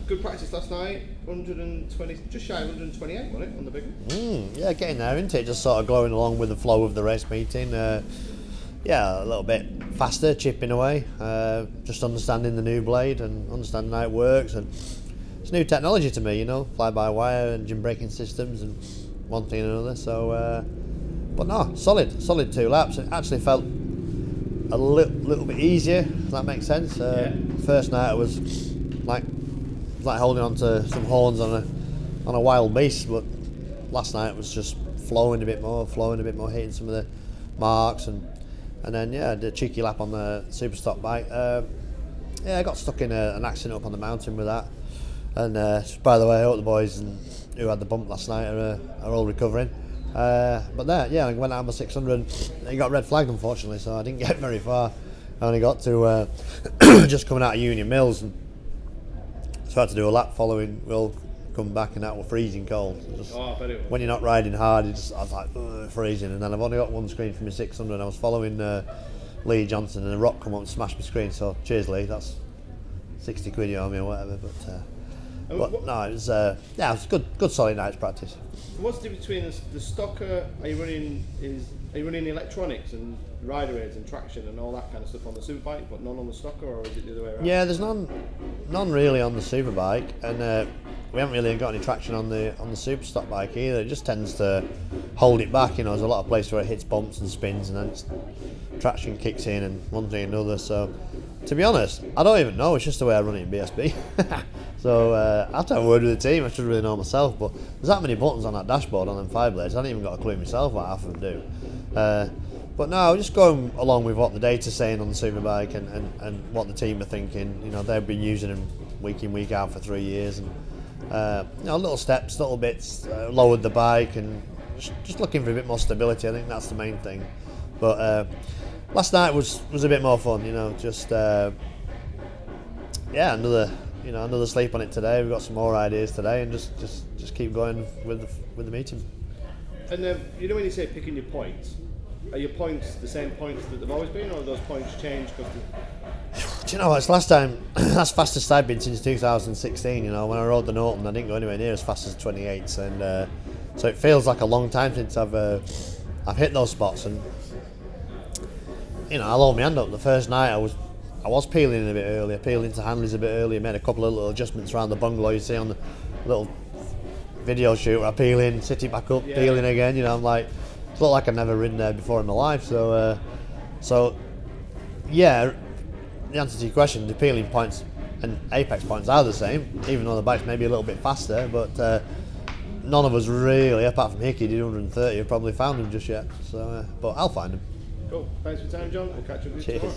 Good practice last night, 120, just shy of 128, wasn't it, on the big one? Yeah, getting there, isn't it? Just sort of going along with the flow of the race meeting. Yeah, a little bit faster, chipping away, just understanding the new blade and understanding how it works. And it's new technology to me, fly-by-wire, engine braking systems and one thing and another. So, but no, solid 2 laps. It actually felt a little bit easier, if that makes sense. First night it was like holding on to some horns on a wild beast, but last night it was just flowing a bit more, hitting some of the marks, and then I did a cheeky lap on the super stock bike. I got stuck in an accident up on the mountain with that, and by the way, I hope the boys who had the bump last night are all recovering. But there, I went out my 600. It got red flagged, unfortunately, so I didn't get very far. I only got to just coming out of Union Mills, and so I had to do a lap following. We'll come back, and that was freezing cold. I bet it was. When you're not riding hard, I was like freezing. And then I've only got one screen from my 600. And I was following Lee Johnson, and a rock come up and smashed my screen. So cheers, Lee. That's 60 quid you owe me or whatever. But no, it was it was good solid night's practice. What's the difference between the stocker? Are you running electronics and rider aids and traction and all that kind of stuff on the superbike, but none on the stocker, or is it the other way around? Yeah, there's none really on the superbike, and we haven't really got any traction on the super stock bike either. It just tends to hold it back. There's a lot of places where it hits bumps and spins, and then traction kicks in and one thing and another. So, to be honest, I don't even know. It's just the way I run it in BSB. So I have to have a word with the team. I should really know myself, but there's that many buttons on that dashboard on them 5 blades. I haven't even got a clue myself what half of them do. But no, just going along with what the data's saying on the superbike and what the team are thinking. They've been using them week in, week out for 3 years, and little steps, little bits, lowered the bike, and just looking for a bit more stability. I think that's the main thing. But last night was a bit more fun. Another sleep on it today. We've got some more ideas today, and just keep going with the meeting. And when you say picking your points, are your points the same points that they've always been, or have those points changed? Do you know what? It's last time. That's fastest I've been since 2016. When I rode the Norton, I didn't go anywhere near as fast as 28s, and so it feels like a long time since I've hit those spots. And I'll hold my hand up. The first night I was peeling in a bit earlier, peeling to handlers a bit earlier, made a couple of little adjustments around the bungalow you see on the little video shoot where I peel in, sit it back up, peeling again. I'm like, it looked like I've never ridden there before in my life. So the answer to your question, the peeling points and apex points are the same, even though the bike's maybe a little bit faster, but none of us really, apart from Hickey, did 130, have probably found them just yet. So, but I'll find them. Cool. Thanks for your time, John. We'll catch up with you tomorrow.